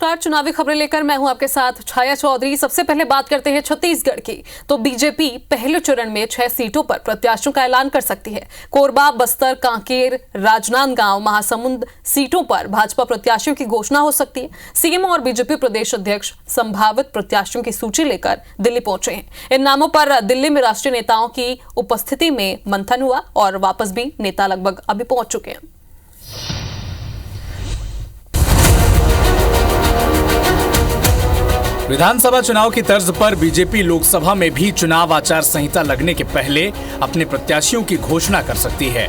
नमस्कार, चुनावी खबरें लेकर मैं हूं आपके साथ छाया चौधरी। सबसे पहले बात करते हैं छत्तीसगढ़ की। तो बीजेपी पहले चरण में 6 सीटों पर प्रत्याशियों का ऐलान कर सकती है। कोरबा, बस्तर, कांकेर, राजनांदगांव, महासमुंद सीटों पर भाजपा प्रत्याशियों की घोषणा हो सकती है। सीएम और बीजेपी प्रदेश अध्यक्ष संभावित प्रत्याशियों की सूची लेकर दिल्ली पहुंचे हैं। इन नामों पर दिल्ली में राष्ट्रीय नेताओं की उपस्थिति में मंथन हुआ और वापस भी नेता लगभग अभी पहुंच चुके हैं। विधानसभा चुनाव की तर्ज पर बीजेपी लोकसभा में भी चुनाव आचार संहिता लगने के पहले अपने प्रत्याशियों की घोषणा कर सकती है।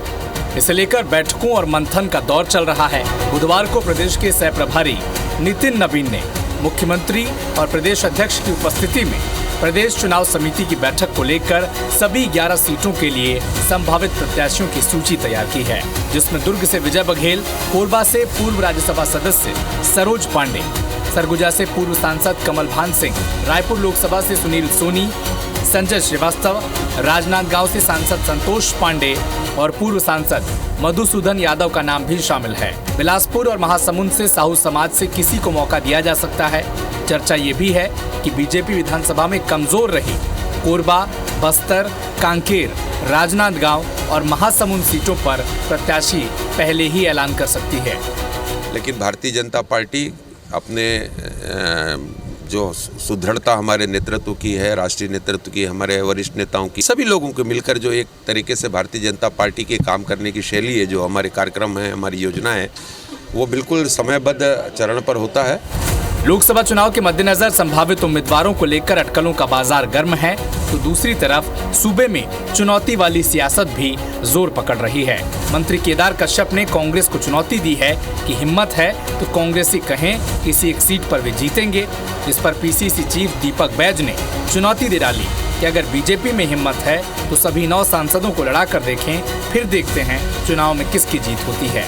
इसे लेकर बैठकों और मंथन का दौर चल रहा है। बुधवार को प्रदेश के सह प्रभारी नितिन नवीन ने मुख्यमंत्री और प्रदेश अध्यक्ष की उपस्थिति में प्रदेश चुनाव समिति की बैठक को लेकर सभी 11 सीटों के लिए संभावित प्रत्याशियों की सूची तैयार की है, जिसमें दुर्ग से विजय बघेल, कोरबा से पूर्व राज्यसभा सदस्य सरोज पांडे, सरगुजा से पूर्व सांसद कमल भान सिंह, रायपुर लोकसभा से सुनील सोनी, संजय श्रीवास्तव, राजनांदगांव से सांसद संतोष पांडे और पूर्व सांसद मधुसूदन यादव का नाम भी शामिल है। बिलासपुर और महासमुंद से साहू समाज से किसी को मौका दिया जा सकता है। चर्चा ये भी है कि बीजेपी विधानसभा में कमजोर रही कोरबा, बस्तर, कांकेर, राजनांदगांव और महासमुंद सीटों पर प्रत्याशी पहले ही ऐलान कर सकती है। लेकिन भारतीय जनता पार्टी अपने जो सुदृढ़ता हमारे नेतृत्व की है, राष्ट्रीय नेतृत्व की, हमारे वरिष्ठ नेताओं की, सभी लोगों को मिलकर जो एक तरीके से भारतीय जनता पार्टी के काम करने की शैली है, जो हमारे कार्यक्रम है, हमारी योजना है, वो बिल्कुल समयबद्ध चरण पर होता है। लोकसभा चुनाव के मद्देनजर संभावित उम्मीदवारों को लेकर अटकलों का बाजार गर्म है, तो दूसरी तरफ सूबे में चुनौती वाली सियासत भी जोर पकड़ रही है। मंत्री केदार कश्यप ने कांग्रेस को चुनौती दी है कि हिम्मत है तो कांग्रेसी कहें किसी एक सीट पर वे जीतेंगे, जिस पर पीसीसी चीफ दीपक बैज ने चुनौती दे डाली कि अगर बीजेपी में हिम्मत है तो सभी 9 सांसदों को लड़ा कर देखें, फिर देखते हैं चुनाव में किसकी जीत होती है।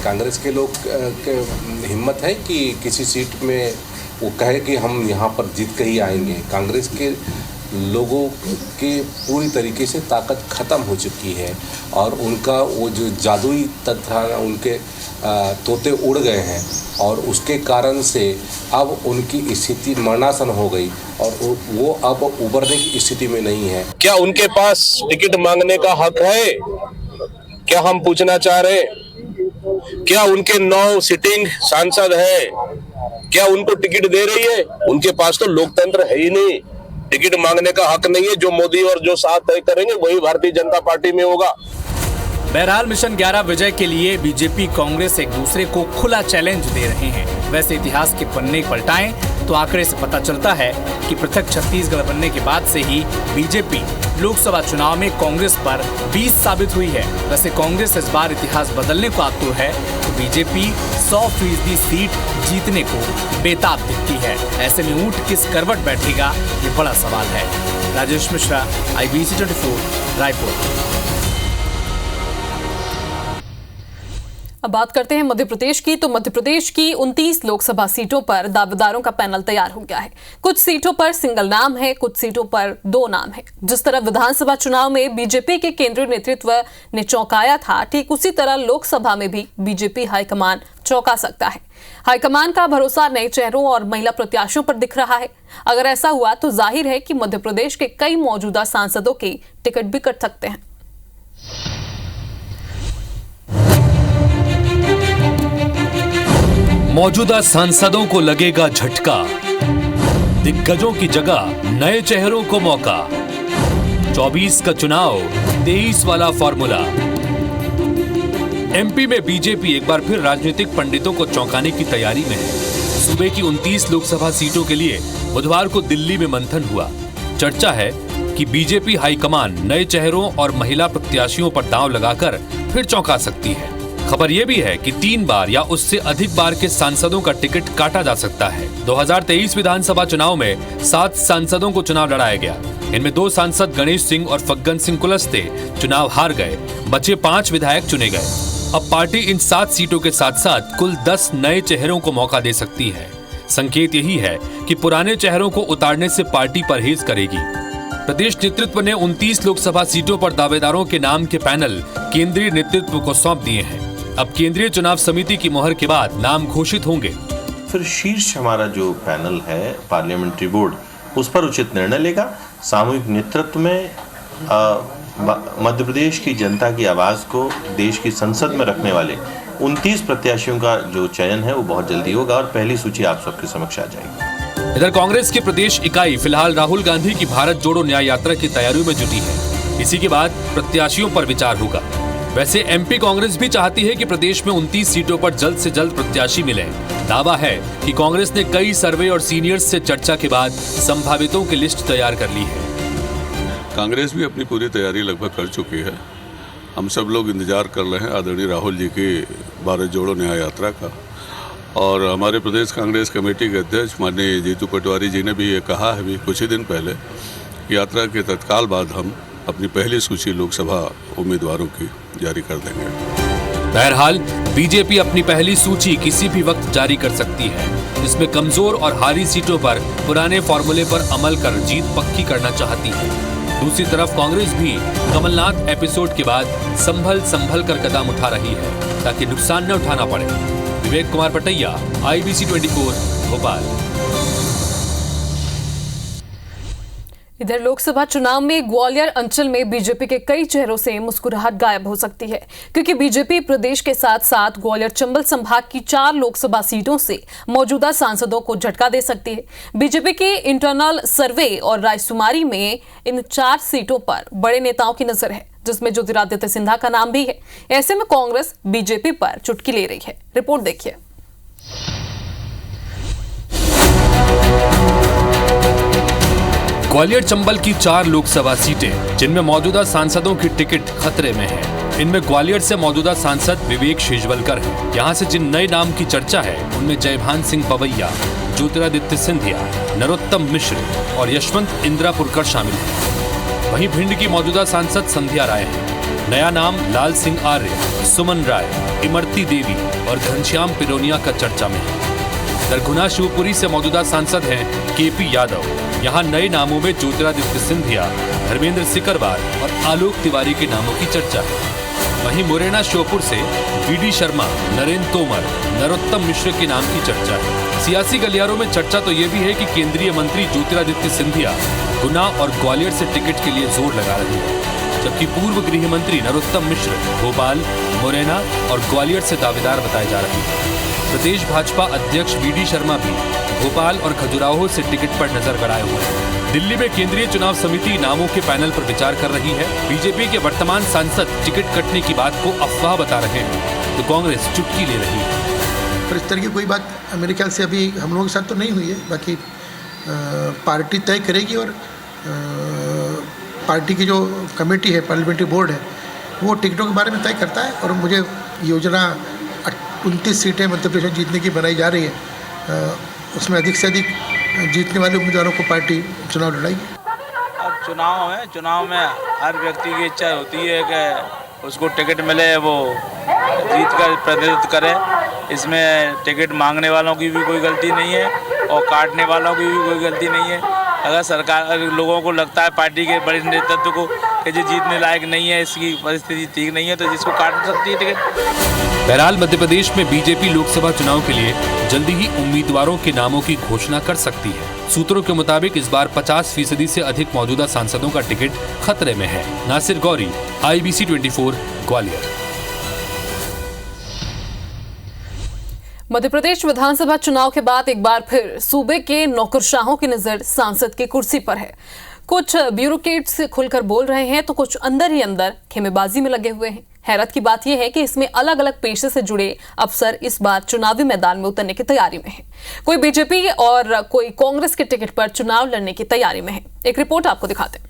कांग्रेस के लोग के हिम्मत है कि किसी सीट में वो कहे कि हम यहाँ पर जीत के ही आएंगे। कांग्रेस के लोगों के पूरी तरीके से ताकत ख़त्म हो चुकी है और उनका वो जो जादुई तथा उनके तोते उड़ गए हैं और उसके कारण से अब उनकी स्थिति मरणासन हो गई और वो अब उबरने की स्थिति में नहीं है। क्या उनके पास टिकट मांगने का हक है? क्या हम पूछना चाह रहे हैं? क्या उनके 9 सिटिंग सांसद है, क्या उनको टिकट दे रही है? उनके पास तो लोकतंत्र है ही नहीं, टिकट मांगने का हक नहीं है। जो मोदी और जो साथ तय करेंगे वही भारतीय जनता पार्टी में होगा। बहरहाल मिशन 11 विजय के लिए बीजेपी कांग्रेस एक दूसरे को खुला चैलेंज दे रहे हैं। वैसे इतिहास के पन्ने पलटाएं तो आंकड़े से पता चलता है कि पृथक छत्तीसगढ़ बनने के बाद से ही बीजेपी लोकसभा चुनाव में कांग्रेस पर 20 साबित हुई है। वैसे कांग्रेस इस बार इतिहास बदलने को आतुर है तो बीजेपी 100% सीट जीतने को बेताब दिखती है। ऐसे में ऊंट किस करवट बैठेगा, ये बड़ा सवाल है। राजेश मिश्रा, IBC 24, रायपुर। अब बात करते हैं मध्य प्रदेश की। तो मध्य प्रदेश की 29 लोकसभा सीटों पर दावेदारों का पैनल तैयार हो गया है। कुछ सीटों पर सिंगल नाम है, कुछ सीटों पर 2 नाम है। जिस तरह विधानसभा चुनाव में बीजेपी के केंद्रीय नेतृत्व ने चौंकाया था, ठीक उसी तरह लोकसभा में भी बीजेपी हाईकमान चौंका सकता है। हाईकमान का भरोसा नए चेहरों और महिला प्रत्याशियों पर दिख रहा है। अगर ऐसा हुआ तो जाहिर है कि मध्य प्रदेश के कई मौजूदा सांसदों के टिकट भी कट सकते हैं। मौजूदा सांसदों को लगेगा झटका, दिग्गजों की जगह नए चेहरों को मौका। 24 का चुनाव 23 वाला फॉर्मूला। एमपी में बीजेपी एक बार फिर राजनीतिक पंडितों को चौंकाने की तैयारी में है। सूबे की 29 लोकसभा सीटों के लिए बुधवार को दिल्ली में मंथन हुआ। चर्चा है कि बीजेपी हाईकमान नए चेहरों और महिला प्रत्याशियों पर दांव लगाकर फिर चौंका सकती है। खबर यह भी है कि 3 बार या उससे अधिक बार के सांसदों का टिकट काटा जा सकता है। 2023 विधानसभा चुनाव में 7 सांसदों को चुनाव लड़ाया गया। इनमें 2 सांसद गणेश सिंह और फग्गन सिंह कुलस्ते चुनाव हार गए। बचे 5 विधायक चुने गए। अब पार्टी इन 7 सीटों के साथ साथ कुल 10 नए चेहरों को मौका दे सकती है। संकेत यही है कि पुराने चेहरों को उतारने से पार्टी परहेज करेगी। प्रदेश नेतृत्व ने 29 लोकसभा सीटों पर दावेदारों के नाम के पैनल केंद्रीय नेतृत्व को सौंप दिए हैं। अब केंद्रीय चुनाव समिति की मुहर के बाद नाम घोषित होंगे। फिर शीर्ष हमारा जो पैनल है पार्लियामेंट्री बोर्ड उस पर उचित निर्णय लेगा। सामूहिक नेतृत्व में मध्य प्रदेश की जनता की आवाज़ को देश की संसद में रखने वाले 29 प्रत्याशियों का जो चयन है वो बहुत जल्दी होगा और पहली सूची आप सबके समक्ष आ जाएगी। इधर कांग्रेस की प्रदेश इकाई फिलहाल राहुल गांधी की भारत जोड़ो न्याय यात्रा की तैयारियों में जुटी है। इसी के बाद प्रत्याशियों पर विचार होगा। वैसे एमपी कांग्रेस भी चाहती है कि प्रदेश में 29 सीटों पर जल्द से जल्द प्रत्याशी मिले। दावा है कि कांग्रेस ने कई सर्वे और सीनियर्स से चर्चा के बाद संभावितों की लिस्ट तैयार कर ली है। कांग्रेस भी अपनी पूरी तैयारी लगभग कर चुकी है। हम सब लोग इंतजार कर रहे हैं आदरणीय राहुल जी की भारत जोड़ो न्याय यात्रा का। और हमारे प्रदेश कांग्रेस कमेटी के अध्यक्ष माननीय जीतू पटवारी जी ने भी ये कहा है भी कुछ ही दिन पहले, यात्रा के तत्काल बाद हम अपनी पहली सूची लोकसभा उम्मीदवारों की जारी कर देंगे। बहरहाल बीजेपी अपनी पहली सूची किसी भी वक्त जारी कर सकती है, जिसमें कमजोर और हारी सीटों पर पुराने फॉर्मूले पर अमल कर जीत पक्की करना चाहती है। दूसरी तरफ कांग्रेस भी कमलनाथ एपिसोड के बाद संभल कर कदम उठा रही है ताकि नुकसान न उठाना पड़े। विवेक कुमार पटैया, IBC 24, भोपाल। इधर लोकसभा चुनाव में ग्वालियर अंचल में बीजेपी के कई चेहरों से मुस्कुराहट गायब हो सकती है, क्योंकि बीजेपी प्रदेश के साथ साथ ग्वालियर चंबल संभाग की 4 लोकसभा सीटों से मौजूदा सांसदों को झटका दे सकती है। बीजेपी के इंटरनल सर्वे और रायशुमारी में इन 4 सीटों पर बड़े नेताओं की नजर है, जिसमें ज्योतिरादित्य सिंधिया का नाम भी है। ऐसे में कांग्रेस बीजेपी पर चुटकी ले रही है। रिपोर्ट देखिए। ग्वालियर चंबल की 4 लोकसभा सीटें, जिनमें मौजूदा सांसदों की टिकट खतरे में है। इनमें ग्वालियर से मौजूदा सांसद विवेक शेजवलकर हैं। यहां से जिन नए नाम की चर्चा है उनमें जयभान सिंह पवैया, ज्योतिरादित्य सिंधिया, नरोत्तम मिश्र और यशवंत इंद्रापुरकर शामिल हैं। वहीं भिंड की मौजूदा सांसद संध्या राय है। नया नाम लाल सिंह आर्य, सुमन राय, इमरती देवी और घनश्याम पिरोनिया का चर्चा में है। दरगुना शिवपुरी से मौजूदा सांसद हैं KP यादव। यहाँ नए नामों में ज्योतिरादित्य सिंधिया, धर्मेंद्र सिकरवार और आलोक तिवारी के नामों की चर्चा है। वहीं मुरैना श्योपुर से VD शर्मा, नरेंद्र तोमर, नरोत्तम मिश्र के नाम की चर्चा है। सियासी गलियारों में चर्चा तो ये भी है कि केंद्रीय मंत्री ज्योतिरादित्य सिंधिया गुना और ग्वालियर से टिकट के लिए जोर लगा रहे हैं, जबकि पूर्व गृह मंत्री नरोत्तम मिश्र भोपाल, मुरैना और ग्वालियर से दावेदार बताए जा रहे हैं। प्रदेश भाजपा अध्यक्ष VD शर्मा भी भोपाल और खजुराहो से टिकट पर नजर गड़ाए हुए हैं। दिल्ली में केंद्रीय चुनाव समिति नामों के पैनल पर विचार कर रही है। बीजेपी के वर्तमान सांसद टिकट कटने की बात को अफवाह बता रहे हैं, तो कांग्रेस चुटकी ले रही है। पर इस तरह की कोई बात मेरे ख्याल से अभी हम लोगों के साथ तो नहीं हुई है। बाकी पार्टी तय करेगी और पार्टी की जो कमेटी है, पार्लियामेंट्री बोर्ड है, वो टिकटों के बारे में तय करता है। और मुझे योजना 29 सीटें मध्य प्रदेश जीतने की बनाई जा रही है। उसमें अधिक से अधिक जीतने वाले उम्मीदवारों को पार्टी चुनाव लड़ाएगी। अब चुनाव में हर व्यक्ति की इच्छा होती है कि उसको टिकट मिले, वो जीत कर प्रतिनिधित्व करे। इसमें टिकट मांगने वालों की भी कोई गलती नहीं है और काटने वालों की भी कोई गलती नहीं है। अगर लोगों को लगता है पार्टी के बड़े नेतृत्व को कि जो जीतने लायक नहीं है, इसकी परिस्थिति ठीक नहीं है, तो जिसको काट सकती है टिकट। बहरहाल मध्य प्रदेश में बीजेपी लोकसभा चुनाव के लिए जल्दी ही उम्मीदवारों के नामों की घोषणा कर सकती है। सूत्रों के मुताबिक इस बार 50% से अधिक मौजूदा सांसदों का टिकट खतरे में है। नासिर गौरी, IBC 24, ग्वालियर। मध्य प्रदेश विधानसभा चुनाव के बाद एक बार फिर सूबे के नौकरशाहों की नजर सांसद की कुर्सी पर है। कुछ ब्यूरोक्रेट्स खुलकर बोल रहे हैं तो कुछ अंदर ही अंदर खेमेबाजी में लगे हुए हैं। हैरत की बात यह है कि इसमें अलग अलग पेशे से जुड़े अफसर इस बार चुनावी मैदान में उतरने की तैयारी में है। कोई बीजेपी और कोई कांग्रेस के टिकट पर चुनाव लड़ने की तैयारी में है। एक रिपोर्ट आपको दिखाते हैं।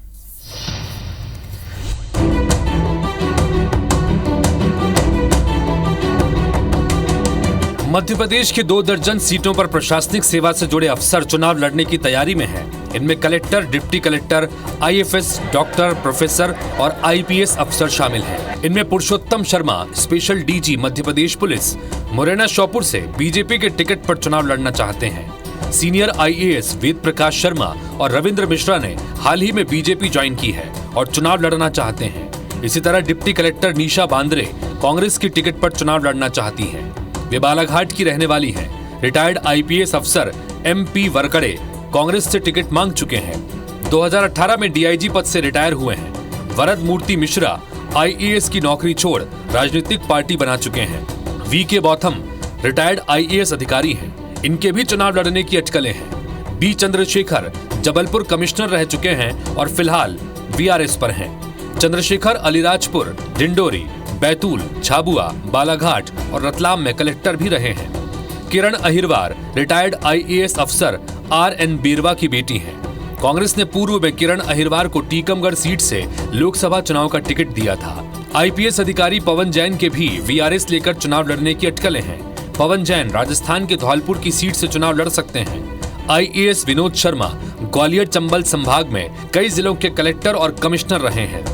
मध्य प्रदेश के 2 दर्जन सीटों पर प्रशासनिक सेवा से जुड़े अफसर चुनाव लड़ने की तैयारी में हैं। इनमें collector, deputy collector, IFS, doctor, professor और IPS अफसर शामिल हैं। इनमें Purushottam Sharma, special DG Madhya Pradesh police, Morena Sheopur से बीजेपी के टिकट पर चुनाव लड़ना चाहते हैं। सीनियर IAS वेद प्रकाश शर्मा और रविंद्र मिश्रा ने हाल ही में बीजेपी ज्वाइन की है और चुनाव लड़ना चाहते हैं। इसी तरह डिप्टी कलेक्टर निशा बांद्रे कांग्रेस की टिकट पर चुनाव लड़ना चाहती हैं। वे बालाघाट की रहने वाली हैं। रिटायर्ड आईपीएस अफसर MP वरकड़े कांग्रेस से टिकट मांग चुके हैं। 2018 में डीआईजी पद से रिटायर हुए हैं। वरद मूर्ति मिश्रा IAS की नौकरी छोड़ राजनीतिक पार्टी बना चुके हैं। VK बौथम रिटायर्ड IAS अधिकारी हैं। इनके भी चुनाव लड़ने की अटकलें हैं। B चंद्रशेखर जबलपुर कमिश्नर रह चुके हैं और फिलहाल VRS पर हैं। चंद्रशेखर अलीराजपुर, डिंडोरी, बैतूल, झाबुआ, बालाघाट और रतलाम में कलेक्टर भी रहे हैं। किरण अहिरवार रिटायर्ड IAS अफसर RN बीरवा की बेटी हैं। कांग्रेस ने पूर्व में किरण अहिरवार को टीकमगढ़ सीट से लोकसभा चुनाव का टिकट दिया था। IPS अधिकारी पवन जैन के भी VRS लेकर चुनाव लड़ने की अटकलें हैं। पवन जैन राजस्थान के धौलपुर की सीट से चुनाव लड़ सकते हैं। IAS विनोद शर्मा ग्वालियर चंबल संभाग में कई जिलों के कलेक्टर और कमिश्नर रहे हैं।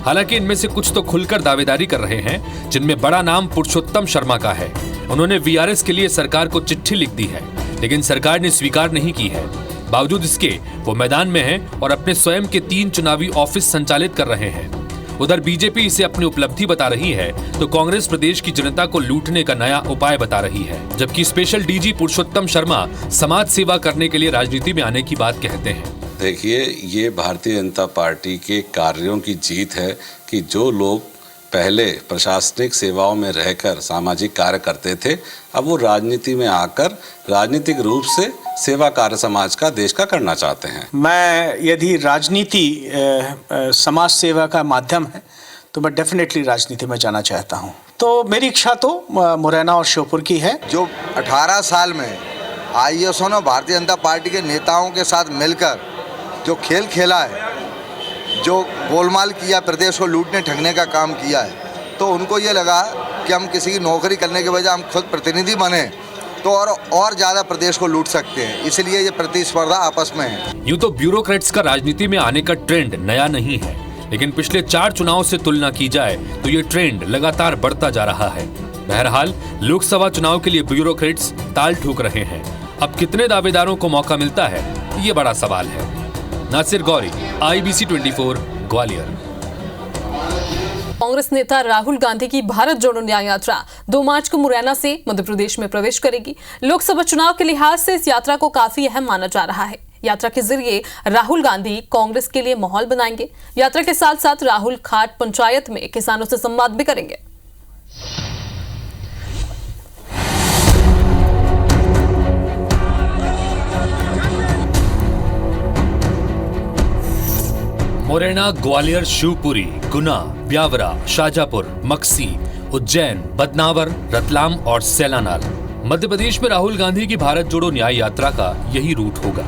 हालांकि इनमें से कुछ तो खुलकर दावेदारी कर रहे हैं, जिनमें बड़ा नाम पुरुषोत्तम शर्मा का है। उन्होंने VRS के लिए सरकार को चिट्ठी लिख दी है, लेकिन सरकार ने स्वीकार नहीं की है। बावजूद इसके वो मैदान में हैं और अपने स्वयं के 3 चुनावी ऑफिस संचालित कर रहे हैं। उधर बीजेपी इसे अपनी उपलब्धि बता रही है तो कांग्रेस प्रदेश की जनता को लूटने का नया उपाय बता रही है। जबकि स्पेशल DG पुरुषोत्तम शर्मा समाज सेवा करने के लिए राजनीति में आने की बात कहते हैं। देखिए, ये भारतीय जनता पार्टी के कार्यों की जीत है कि जो लोग पहले प्रशासनिक सेवाओं में रहकर सामाजिक कार्य करते थे, अब वो राजनीति में आकर राजनीतिक रूप से सेवा कार्य समाज का, देश का करना चाहते हैं। मैं यदि राजनीति समाज सेवा का माध्यम है तो मैं डेफिनेटली राजनीति में जाना चाहता हूँ। तो मेरी इच्छा तो मुरैना और श्योपुर की है। जो 18 साल में IASओं ने भारतीय जनता पार्टी के नेताओं के साथ मिलकर जो खेल खेला है, जो गोलमाल किया, प्रदेश को लूटने ठगने का काम किया है, तो उनको ये लगा कि हम किसी की नौकरी करने के बजाय हम खुद प्रतिनिधि बने तो और ज़्यादा प्रदेश को लूट सकते हैं। इसलिए ये प्रतिस्पर्धा आपस में है। यूं तो ब्यूरोक्रेट्स का राजनीति में आने का ट्रेंड नया नहीं है, लेकिन पिछले 4 चुनाव से तुलना की जाए तो ये ट्रेंड लगातार बढ़ता जा रहा है। बहरहाल लोकसभा चुनाव के लिए ब्यूरोक्रेट्स ताल ठोक रहे हैं। अब कितने दावेदारों को मौका मिलता है, ये बड़ा सवाल है। नासिर गौरी, IBC 24, ग्वालियर। कांग्रेस नेता राहुल गांधी की भारत जोड़ो न्याय यात्रा 2 मार्च को मुरैना से मध्य प्रदेश में प्रवेश करेगी। लोकसभा चुनाव के लिहाज से इस यात्रा को काफी अहम माना जा रहा है। यात्रा के जरिए राहुल गांधी कांग्रेस के लिए माहौल बनाएंगे। यात्रा के साथ साथ राहुल खाट पंचायत में किसानों से संवाद भी करेंगे। मुरैना, ग्वालियर, शिवपुरी, गुना, ब्यावरा, शाजापुर, मक्सी, उज्जैन, बदनावर, रतलाम और सैलानाल। मध्य प्रदेश में राहुल गांधी की भारत जोड़ो न्याय यात्रा का यही रूट होगा।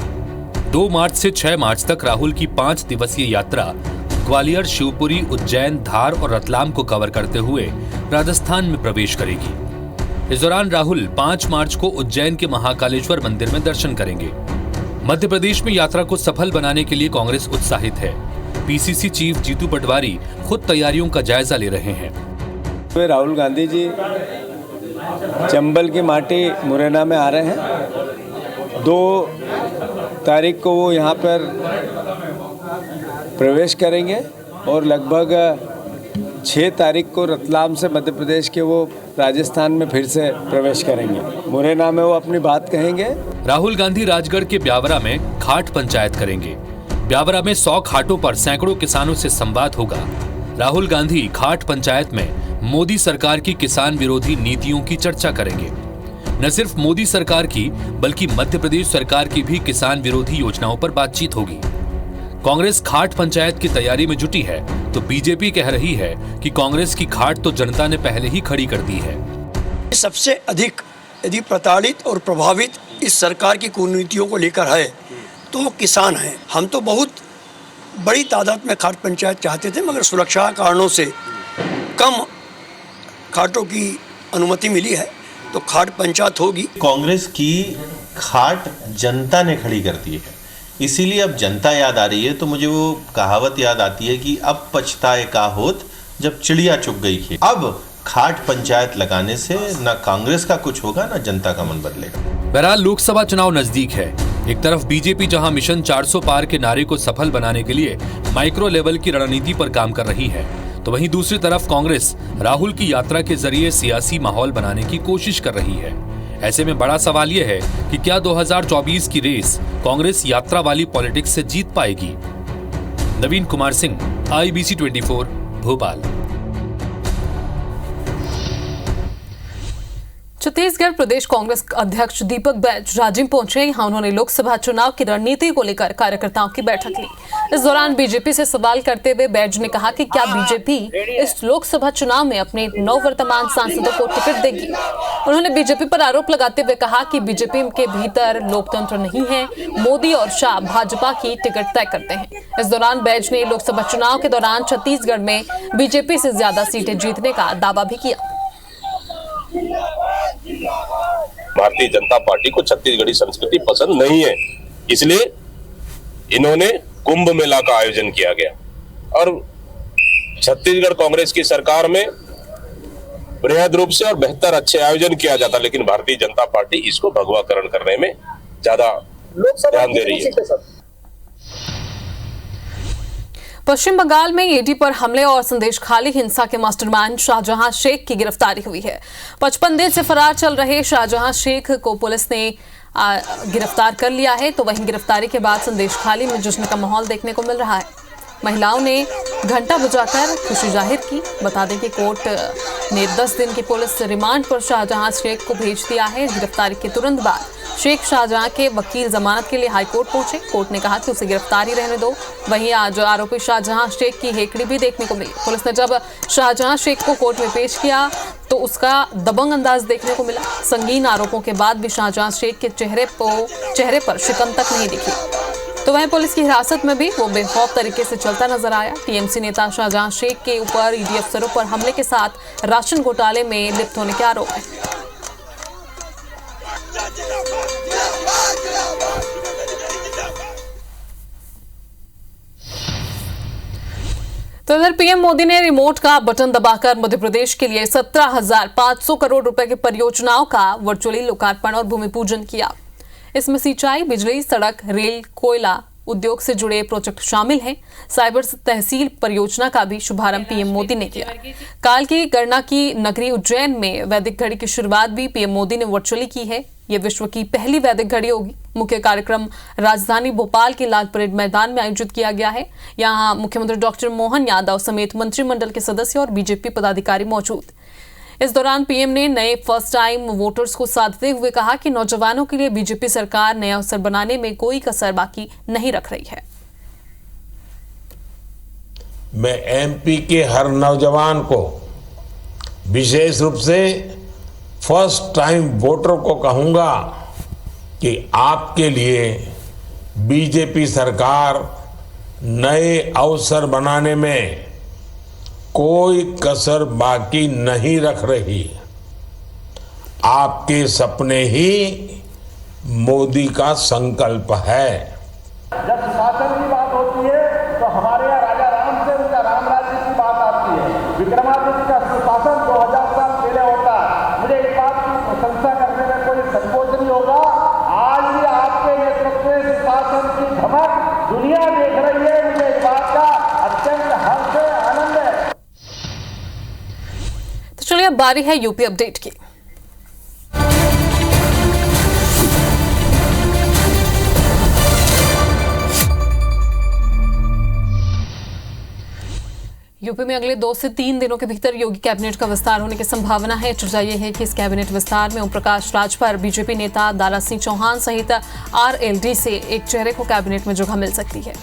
2 मार्च से 6 मार्च तक राहुल की 5 दिवसीय यात्रा ग्वालियर, शिवपुरी, उज्जैन, धार और रतलाम को कवर करते हुए राजस्थान में प्रवेश करेगी। इस दौरान राहुल 5 मार्च को उज्जैन के महाकालेश्वर मंदिर में दर्शन करेंगे। मध्य प्रदेश में यात्रा को सफल बनाने के लिए कांग्रेस उत्साहित है। PCC चीफ जीतू पटवारी खुद तैयारियों का जायजा ले रहे हैं। राहुल गांधी जी चंबल की माटी मुरैना में आ रहे हैं। 2 तारीख को वो यहाँ पर प्रवेश करेंगे और लगभग 6 तारीख को रतलाम से मध्य प्रदेश के वो राजस्थान में फिर से प्रवेश करेंगे। मुरैना में वो अपनी बात कहेंगे। राहुल गांधी राजगढ़ के ब्यावरा में खाट पंचायत करेंगे। ब्यावरा में 100 खाटों पर सैकड़ों किसानों से संवाद होगा। राहुल गांधी खाट पंचायत में मोदी सरकार की किसान विरोधी नीतियों की चर्चा करेंगे। न सिर्फ मोदी सरकार की बल्कि मध्य प्रदेश सरकार की भी किसान विरोधी योजनाओं पर बातचीत होगी। कांग्रेस खाट पंचायत की तैयारी में जुटी है तो बीजेपी कह रही है कि कांग्रेस की खाट तो जनता ने पहले ही खड़ी कर दी है। सबसे अधिक यदि प्रताड़ित और प्रभावित इस सरकार की कुनीतियों को लेकर है तो वो किसान हैं। हम तो बहुत बड़ी तादाद में खाट पंचायत चाहते थे, मगर सुरक्षा कारणों से कम खाटों की अनुमति मिली है तो खाट पंचायत होगी। कांग्रेस की खाट जनता ने खड़ी कर दी है, इसीलिए अब जनता याद आ रही है। तो मुझे वो कहावत याद आती है कि अब पछताए का होत जब चिड़िया चुग गई खेत। अब खाट पंचायत लगाने से न कांग्रेस का कुछ होगा न जनता का मन बदलेगा। बहरहाल लोकसभा चुनाव नजदीक है। एक तरफ बीजेपी जहां मिशन 400 पार के नारे को सफल बनाने के लिए माइक्रो लेवल की रणनीति पर काम कर रही है, तो वहीं दूसरी तरफ कांग्रेस राहुल की यात्रा के जरिए सियासी माहौल बनाने की कोशिश कर रही है। ऐसे में बड़ा सवाल यह है कि क्या 2024 की रेस कांग्रेस यात्रा वाली पॉलिटिक्स से जीत पाएगी। नवीन कुमार सिंह, IBC 24, भोपाल। छत्तीसगढ़ प्रदेश कांग्रेस अध्यक्ष दीपक बैज राजिम पहुंचे। यहां उन्होंने लोकसभा चुनाव की रणनीति को लेकर कार्यकर्ताओं की बैठक ली। इस दौरान बीजेपी से सवाल करते हुए बैज ने कहा कि क्या बीजेपी इस लोकसभा चुनाव में अपने नववर्तमान सांसदों को टिकट देगी। उन्होंने बीजेपी पर आरोप लगाते हुए कहा कि बीजेपी के भीतर लोकतंत्र नहीं है, मोदी और शाह भाजपा की टिकट तय करते हैं। इस दौरान बैज ने लोकसभा चुनाव के दौरान छत्तीसगढ़ में बीजेपी से ज्यादा सीटें जीतने का दावा भी किया। भारतीय जनता पार्टी को छत्तीसगढ़ी संस्कृति पसंद नहीं है, इसलिए इन्होंने कुंभ मेला का आयोजन किया गया और छत्तीसगढ़ कांग्रेस की सरकार में बृहद रूप से और बेहतर अच्छे आयोजन किया जाता, लेकिन भारतीय जनता पार्टी इसको भगवाकरण करने में ज्यादा ध्यान दे रही है। पश्चिम बंगाल में ईडी पर हमले और संदेशखाली हिंसा के मास्टरमाइंड शाहजहां शेख की गिरफ्तारी हुई है। 55 दिन से फरार चल रहे शाहजहां शेख को पुलिस ने गिरफ्तार कर लिया है। तो वहीं गिरफ्तारी के बाद संदेशखाली में जश्न का माहौल देखने को मिल रहा है। महिलाओं ने घंटा बजाकर खुशी जाहिर की। बता दें कि कोर्ट ने 10 दिन की पुलिस रिमांड पर शाहजहां शेख को भेज दिया है। गिरफ्तारी के तुरंत बाद शेख शाहजहां के वकील जमानत के लिए हाईकोर्ट पहुंचे। कोर्ट ने कहा कि उसे गिरफ्तारी रहने दो। वहीं आज आरोपी शाहजहां शेख की हेकड़ी भी देखने को मिली। पुलिस ने जब शाहजहां शेख को कोर्ट में पेश किया तो उसका दबंग अंदाज देखने को मिला। संगीन आरोपों के बाद भी शाहजहां शेख के चेहरे पर शिकन तक नहीं दिखी। तो वहीं पुलिस की हिरासत में भी वो बेखौफ तरीके से चलता नजर आया। टीएमसी नेता शाहजहां शेख के ऊपर ईडी अफसरों पर हमले के साथ राशन घोटाले में लिप्त होने के आरोप है। तो इधर पीएम मोदी ने रिमोट का बटन दबाकर मध्य प्रदेश के लिए 17,500 करोड़ रुपए की परियोजनाओं का वर्चुअली लोकार्पण और भूमि पूजन किया। इसमें सिंचाई, बिजली, सड़क, रेल, कोयला उद्योग से जुड़े प्रोजेक्ट शामिल हैं। साइबर तहसील परियोजना का भी शुभारंभ पीएम मोदी ने किया। काल की गणना की नगरी उज्जैन में वैदिक घड़ी की शुरुआत भी पीएम मोदी ने वर्चुअली की है। यह विश्व की पहली वैदिक घड़ी होगी। मुख्य कार्यक्रम राजधानी भोपाल के लाल परेड मैदान में आयोजित किया गया है। यहां मुख्यमंत्री डॉक्टर मोहन यादव समेत मंत्रिमंडल के सदस्य और बीजेपी पदाधिकारी मौजूद। इस दौरान पीएम ने नए फर्स्ट टाइम वोटर्स को साधते हुए कहा कि नौजवानों के लिए बीजेपी सरकार नए अवसर बनाने में कोई कसर बाकी नहीं रख रही है। मैं एमपी के हर नौजवान को विशेष रूप से फर्स्ट टाइम वोटर को कहूंगा कि आपके लिए बीजेपी सरकार नए अवसर बनाने में कोई कसर बाकी नहीं रख रही। आपके सपने ही मोदी का संकल्प है। जब शासन की बात होती है तो हमारे यहाँ राजा राम से उनका राम राज्य की बात आती है। विक्रमादित्य का सुशासन 2000 साल पहले होता है। मुझे इस बात की प्रशंसा करने में कोई संकोच नहीं होगा। आज भी आपके नेतृत्व में शासन की धमक दुनिया देख रही है। मुझे इस बात का अत्यंत हर्ष है, आनंद है। तो चलिए अब बारी है यूपी अपडेट की। यूपी में अगले 2 से 3 दिनों के भीतर योगी कैबिनेट का विस्तार होने की संभावना है। चर्चा यह है कि इस कैबिनेट विस्तार में ओम प्रकाश राजभर, बीजेपी नेता दारा सिंह चौहान सहित आरएलडी से एक चेहरे को कैबिनेट में जगह मिल सकती है।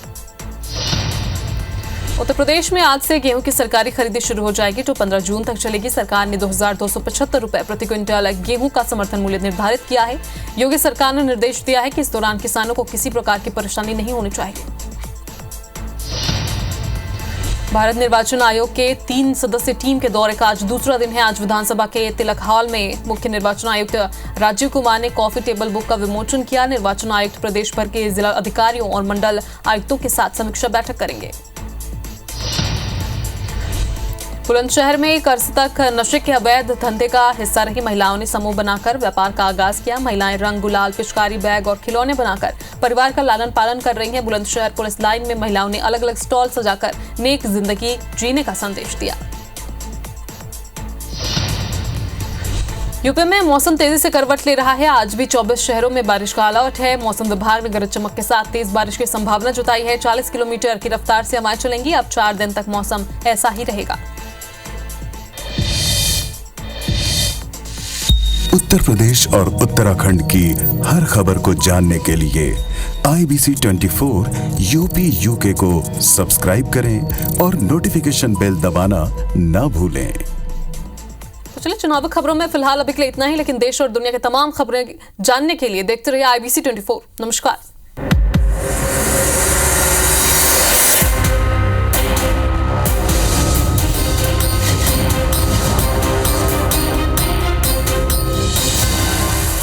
उत्तर प्रदेश में आज से गेहूं की सरकारी खरीदी शुरू हो जाएगी जो 15 जून तक चलेगी। सरकार ने 2275 रुपए प्रति क्विंटल गेहूं का समर्थन मूल्य निर्धारित किया है। योगी सरकार ने निर्देश दिया है कि इस दौरान किसानों को किसी प्रकार की परेशानी नहीं होनी चाहिए। भारत निर्वाचन आयोग के 3 सदस्यीय टीम के दौरे का आज दूसरा दिन है। आज विधानसभा के तिलक हॉल में मुख्य निर्वाचन आयुक्त राजीव कुमार ने कॉफी टेबल बुक का विमोचन किया। निर्वाचन आयुक्त प्रदेश भर के जिला अधिकारियों और मंडल आयुक्तों के साथ समीक्षा बैठक करेंगे। बुलंदशहर में कर्ज तक नशे के अवैध धंधे का हिस्सा रही महिलाओं ने समूह बनाकर व्यापार का आगाज किया। महिलाएं रंग, गुलाल, पिचकारी, बैग और खिलौने बनाकर परिवार का लालन पालन कर रही हैं। बुलंदशहर पुलिस लाइन में महिलाओं ने अलग अलग स्टॉल सजाकर नेक जिंदगी जीने का संदेश दिया। यूपी में मौसम तेजी से करवट ले रहा है। आज भी 24 शहरों में बारिश का अलर्ट है। मौसम विभाग ने गरज चमक के साथ तेज बारिश की संभावना जताई है। 40 किलोमीटर की रफ्तार से हवाएं चलेंगी। अब 4 दिन तक मौसम ऐसा ही रहेगा। उत्तर प्रदेश और उत्तराखंड की हर खबर को जानने के लिए IBC 24 यूपी UK को सब्सक्राइब करें और नोटिफिकेशन बेल दबाना ना भूलें। तो चलिए चुनावी खबरों में फिलहाल अभी के लिए इतना ही, लेकिन देश और दुनिया के तमाम खबरें जानने के लिए देखते रहिए IBC 24। नमस्कार।